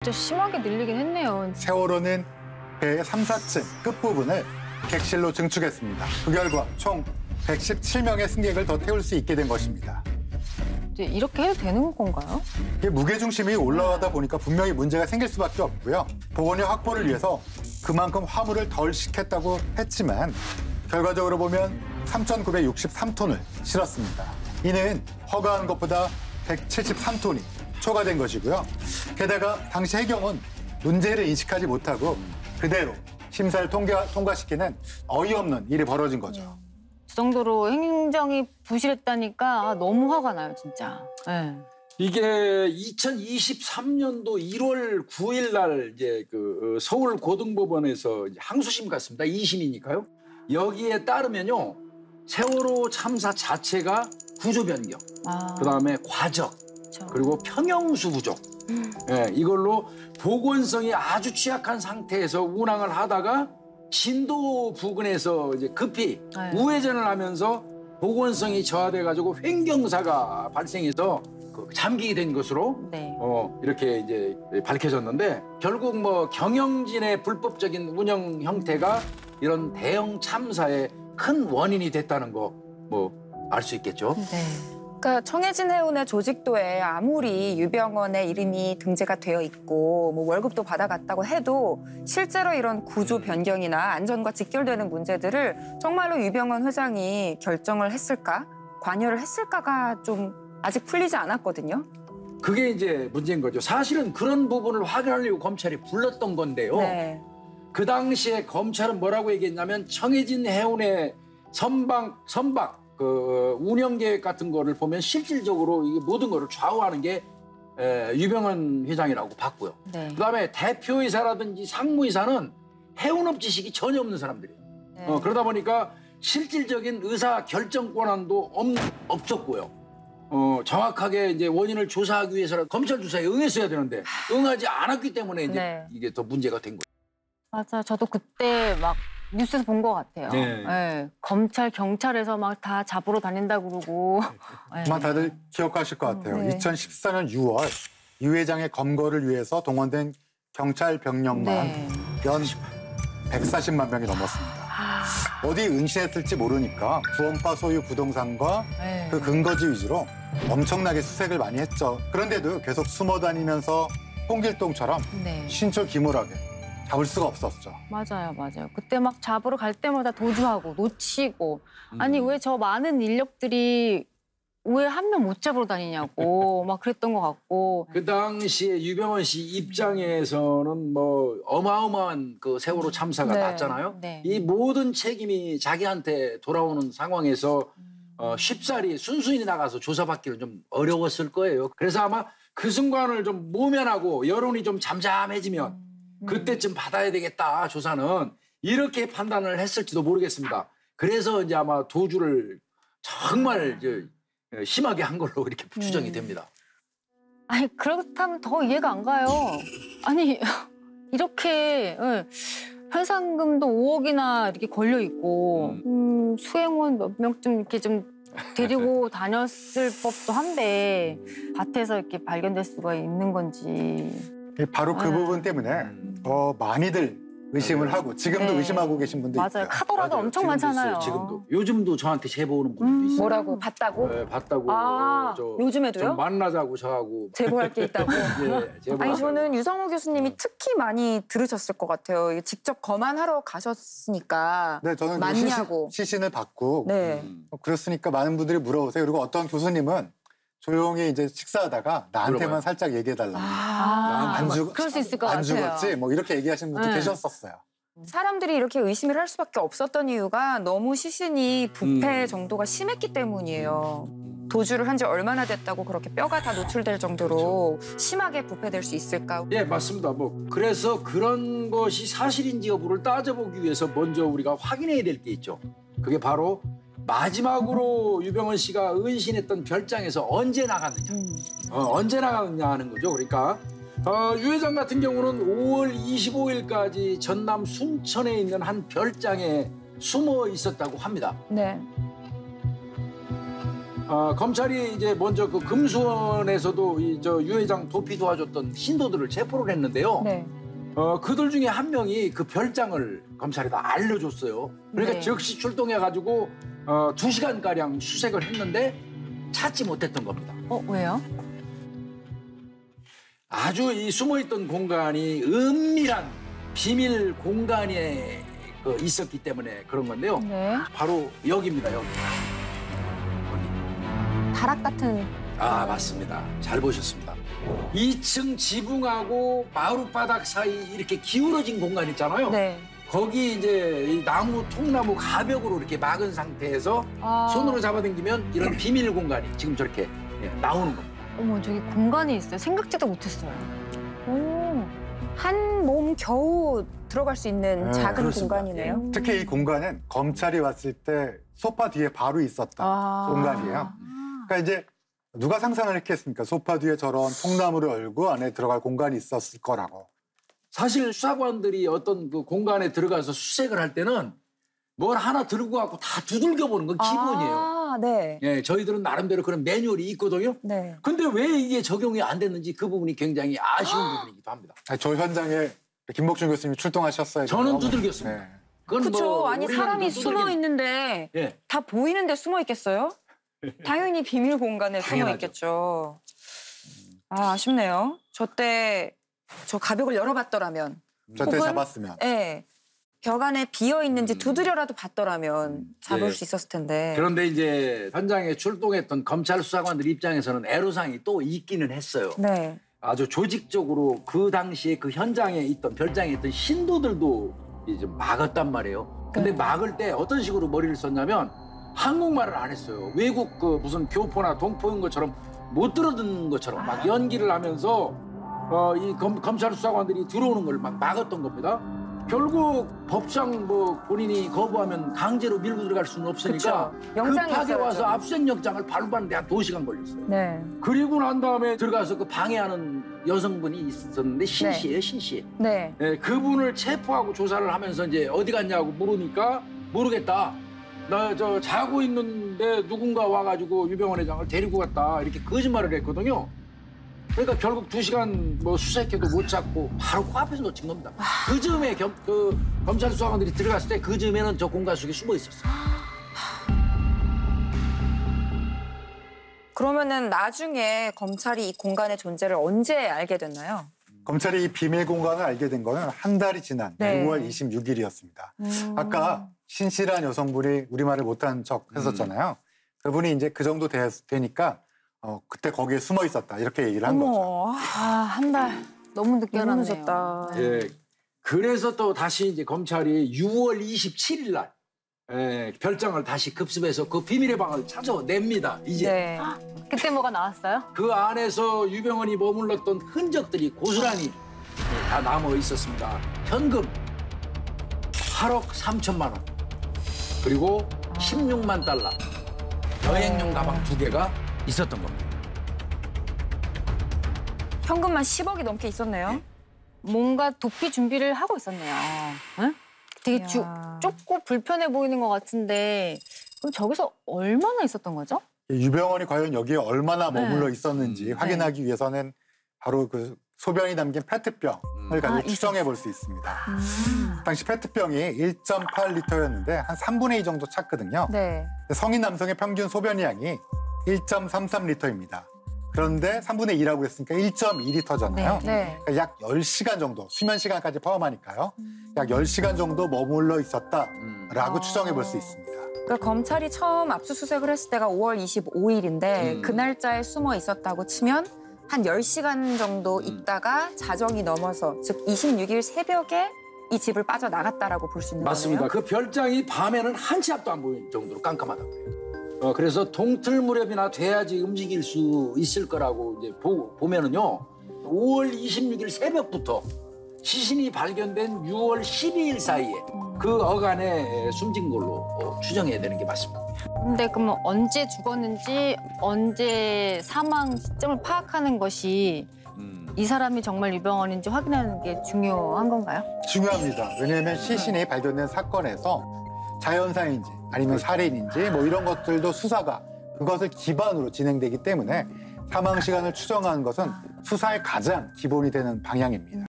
진짜 심하게 늘리긴 했네요. 세월호는 배의 3, 4층 끝부분을 객실로 증축했습니다. 그 결과 총 117명의 승객을 더 태울 수 있게 된 것입니다. 이제 이렇게 해도 되는 건가요? 무게중심이 올라가다 보니까 분명히 문제가 생길 수밖에 없고요. 보건력 확보를 위해서 그만큼 화물을 덜 싣겠다고 했지만 결과적으로 보면 3,963톤을 실었습니다. 이는 허가한 것보다 173톤이 초과된 것이고요. 게다가 당시 해경은 문제를 인식하지 못하고 그대로 심사를 통과시키는 어이없는 일이 벌어진 거죠. 그 정도로 행정이 부실했다니까 너무 화가 나요, 진짜. 네. 이게 2023년도 1월 9일 날 이제 그 서울 고등법원에서 항소심 갔습니다. 2심이니까요. 여기에 따르면요. 세월호 참사 자체가 구조 변경, 그다음에 과적, 그렇죠. 그리고 평형수 부족. 예, 이걸로 보건성이 아주 취약한 상태에서 운항을 하다가 진도 부근에서 이제 급히 우회전을 하면서 보건성이 저하돼가지고 횡경사가 발생해서 잠기게 된 것으로 네. 이렇게 이제 밝혀졌는데 결국 뭐 경영진의 불법적인 운영 형태가 이런 대형 참사의 큰 원인이 됐다는 거 뭐 알 수 있겠죠. 네. 그러니까 청해진 해운의 조직도에 아무리 유병원의 이름이 등재가 되어 있고 뭐 월급도 받아갔다고 해도 실제로 이런 구조 변경이나 안전과 직결되는 문제들을 정말로 유병원 회장이 결정을 했을까? 관여를 했을까가 좀 아직 풀리지 않았거든요. 그게 이제 문제인 거죠. 사실은 그런 부분을 확인하려고 검찰이 불렀던 건데요. 네. 그 당시에 검찰은 뭐라고 얘기했냐면 청해진 해운의 선박 그 운영 계획 같은 거를 보면 실질적으로 이게 모든 거를 좌우하는 게 유병헌 회장이라고 봤고요. 네. 그다음에 대표이사라든지 상무이사는 해운업 지식이 전혀 없는 사람들이에요. 네. 그러다 보니까 실질적인 의사 결정 권한도 없었고요. 정확하게 이제 원인을 조사하기 위해서는 검찰 조사에 응했어야 되는데 응하지 않았기 때문에 이제 네. 이게 더 문제가 된 거예요. 맞아. 저도 그때 막 뉴스에서 본 것 같아요. 네. 네. 검찰, 경찰에서 막 다 잡으러 다닌다 그러고. 네. 아마 다들 기억하실 것 같아요. 네. 2014년 6월 유 회장의 검거를 위해서 동원된 경찰 병력만 네. 연 140만 명이 넘었습니다. 어디 은신했을지 모르니까 구원파 소유 부동산과 네. 그 근거지 위주로 엄청나게 수색을 많이 했죠. 그런데도 계속 숨어 다니면서 홍길동처럼 네. 신철기몰하게 잡을 수가 없었죠. 맞아요, 맞아요. 그때 막 잡으러 갈 때마다 도주하고 놓치고 아니 왜 저 많은 인력들이 왜 한 명 못 잡으러 다니냐고 막 그랬던 것 같고. 그 당시에 유병헌 씨 입장에서는 뭐 어마어마한 그 세월호 참사가 네. 났잖아요. 네. 이 모든 책임이 자기한테 돌아오는 상황에서 쉽사리 순수인이 나가서 조사받기는 좀 어려웠을 거예요. 그래서 아마 그 순간을 좀 모면하고 여론이 좀 잠잠해지면 그때쯤 받아야 되겠다, 조사는. 이렇게 판단을 했을지도 모르겠습니다. 그래서 이제 아마 도주를 정말 이제 심하게 한 걸로 이렇게 추정이 됩니다. 아니 그렇다면 더 이해가 안 가요. 아니 이렇게 현상금도 5억이나 이렇게 걸려 있고 수행원 몇 명쯤 이렇게 좀 데리고 다녔을 법도 한데 밭에서 이렇게 발견될 수가 있는 건지. 바로 그 부분 때문에 많이들 의심을 하고 지금도 네. 의심하고 계신 분들 맞아요. 있어요. 카더라도 맞아요. 엄청 지금도 많잖아요. 있어요, 지금도. 요즘도 저한테 제보 오는 분들도 있어요. 뭐라고? 봤다고? 네, 봤다고. 아, 요즘에도요? 좀 만나자고 저하고. 제보할 게 있다고? 예, 제보. 아니 저는 유성호 교수님이 특히 많이 들으셨을 것 같아요. 이게 직접 검안하러 가셨으니까 네, 저는 맞냐고. 시신을 받고 네. 그렇으니까 많은 분들이 물어보세요. 그리고 어떤 교수님은 조용히 이제 식사하다가 나한테만 물어봐요. 살짝 얘기해달라고. 그럴 수 있을 것 안 같아요. 죽었지? 뭐 이렇게 얘기하시는 분도 네. 계셨었어요. 사람들이 이렇게 의심을 할 수밖에 없었던 이유가 너무 시신이 부패 정도가 심했기 때문이에요. 도주를 한 지 얼마나 됐다고 그렇게 뼈가 다 노출될 정도로 심하게 부패될 수 있을까? 예, 맞습니다. 뭐 그래서 그런 것이 사실인지 여부를 따져보기 위해서 먼저 우리가 확인해야 될 게 있죠. 그게 바로 마지막으로 유병헌 씨가 은신했던 별장에서 언제 나갔느냐. 언제 나갔느냐 하는 거죠. 그러니까 유 회장 같은 경우는 5월 25일까지 전남 순천에 있는 한 별장에 숨어 있었다고 합니다. 네. 검찰이 이제 먼저 그 금수원에서도 유 회장 도피 도와줬던 신도들을 체포를 했는데요. 네. 그들 중에 한 명이 그 별장을 검찰에 다 알려줬어요. 그러니까 네. 즉시 출동해가지고 2시간가량 수색을 했는데 찾지 못했던 겁니다. 왜요? 아주 이 숨어있던 공간이 은밀한 비밀 공간에 있었기 때문에 그런 건데요. 네. 바로 여기입니다, 여기. 다락 같은. 맞습니다. 잘 보셨습니다. 2층 지붕하고 마룻바닥 사이 이렇게 기울어진 공간 있잖아요. 네. 거기 이제 이 나무, 통나무 가벽으로 이렇게 막은 상태에서 손으로 잡아당기면 이런 비밀 공간이 지금 저렇게 나오는 겁니다. 어머, 저기 공간이 있어요. 생각지도 못했어요. 오. 한 몸 겨우 들어갈 수 있는 네, 작은 그렇습니다. 공간이네요. 특히 이 공간은 검찰이 왔을 때 소파 뒤에 바로 있었던 공간이에요. 그러니까 이제 누가 상상을 했겠습니까? 소파 뒤에 저런 통나무를 열고 안에 들어갈 공간이 있었을 거라고. 사실 수사관들이 어떤 그 공간에 들어가서 수색을 할 때는 뭘 하나 들고 가고 다 두들겨 보는 건 기본이에요. 네. 예, 저희들은 나름대로 그런 매뉴얼이 있거든요. 네. 근데 왜 이게 적용이 안 됐는지 그 부분이 굉장히 아쉬운 부분이기도 합니다. 저 현장에 김복준 교수님이 출동하셨어야 저는 돼요. 두들겼습니다. 네. 그건 그렇죠. 뭐 아니 우리는 사람이 또 숨어 있는데 예. 다 보이는데 숨어 있겠어요? 당연히 비밀 공간에 숨어 당연하죠. 있겠죠. 아쉽네요. 저 가벽을 열어봤더라면, 저때 혹은- 잡았으면. 예, 벽 안에 비어 있는지 두드려라도 봤더라면 잡을 예. 수 있었을 텐데. 그런데 이제 현장에 출동했던 검찰 수사관들 입장에서는 애로사항이 또 있기는 했어요. 네. 아주 조직적으로 그 당시에 그 현장에 있던 별장에 있던 신도들도 이제 막았단 말이에요. 근데 네. 막을 때 어떤 식으로 머리를 썼냐면 한국말을 안 했어요. 외국 그 무슨 교포나 동포인 것처럼 못 들어듣는 것처럼 막 연기를 하면서 이 검찰 수사관들이 들어오는 걸 막 막았던 겁니다. 결국 법상 뭐 본인이 거부하면 강제로 밀고 들어갈 수는 없으니까 그쵸. 영장이 급하게 있어야죠. 와서 압수영장을 발부하는데 한 2시간 걸렸어요. 네. 그리고 난 다음에 들어가서 그 방해하는 여성분이 있었는데 신씨예요, 신씨. 네. 예, 그분을 체포하고 조사를 하면서 이제 어디 갔냐고 물으니까 모르겠다. 나 저 자고 있는데 누군가 와가지고 유병원 회장을 데리고 갔다 이렇게 거짓말을 했거든요. 그러니까 결국 2시간 뭐 수색해도 못 찾고 바로 코앞에서 놓친 겁니다. 그 즈음에 그 검찰 수사관들이 들어갔을 때 그 즈음에는 저 공간 속에 숨어 있었어요. 그러면은 나중에 검찰이 이 공간의 존재를 언제 알게 됐나요? 검찰이 이 비밀 공간을 알게 된 거는 한 달이 지난 네. 6월 26일이었습니다. 아까 신실한 여성분이 우리말을 못한 척 했었잖아요. 그분이 이제 그 정도 되니까 그때 거기에 숨어 있었다 이렇게 얘기를 한 거죠. 어머, 한 달. 너무 늦게 너무 알았네요. 늦었다. 예. 그래서 또 다시 이제 검찰이 6월 27일 날 별장을 다시 급습해서 그 비밀의 방을 찾아냅니다. 이제 네. 그때 뭐가 나왔어요? 그 안에서 유병헌이 머물렀던 흔적들이 고스란히 다 남아 있었습니다. 현금 8억 3천만 원 그리고 16만 달러 여행용 가방 2개가 있었던 겁니다. 현금만 10억이 넘게 있었네요. 뭔가 도피 준비를 하고 있었네요. 응? 되게 이야. 좁고 불편해 보이는 것 같은데 그럼 저기서 얼마나 있었던 거죠? 유병헌이 과연 여기에 얼마나 머물러 네. 있었는지 확인하기 위해서는 바로 그 소변이 담긴 페트병을 가지고 추정해 볼 수 있습니다. 당시 페트병이 1.8리터였는데 한 3분의 2 정도 찼거든요. 네. 성인 남성의 평균 소변량이 1.33리터입니다. 그런데 3분의 2라고 했으니까 1.2리터잖아요. 네. 그러니까 약 10시간 정도, 수면 시간까지 포함하니까요. 약 10시간 정도 머물러 있었다라고 추정해 볼 수 있습니다. 그러니까 검찰이 처음 압수수색을 했을 때가 5월 25일인데 그 날짜에 숨어 있었다고 치면 한 10시간 정도 있다가 자정이 넘어서 즉 26일 새벽에 이 집을 빠져나갔다라고 볼 수 있는 맞습니다. 거네요. 그 별장이 밤에는 한 치 앞도 안 보일 정도로 깜깜하다고 해요. 그래서 동틀 무렵이나 돼야지 움직일 수 있을 거라고 이제 보면은요. 5월 26일 새벽부터 시신이 발견된 6월 12일 사이에 그 어간에 숨진 걸로 추정해야 되는 게 맞습니다. 근데 그러면 언제 죽었는지 언제 사망 시점을 파악하는 것이 이 사람이 정말 유병헌인지 확인하는 게 중요한 건가요? 중요합니다. 왜냐하면 시신이 발견된 사건에서 자연사인지 아니면 살인인지 뭐 이런 것들도 수사가 그것을 기반으로 진행되기 때문에 사망 시간을 추정하는 것은 수사의 가장 기본이 되는 방향입니다.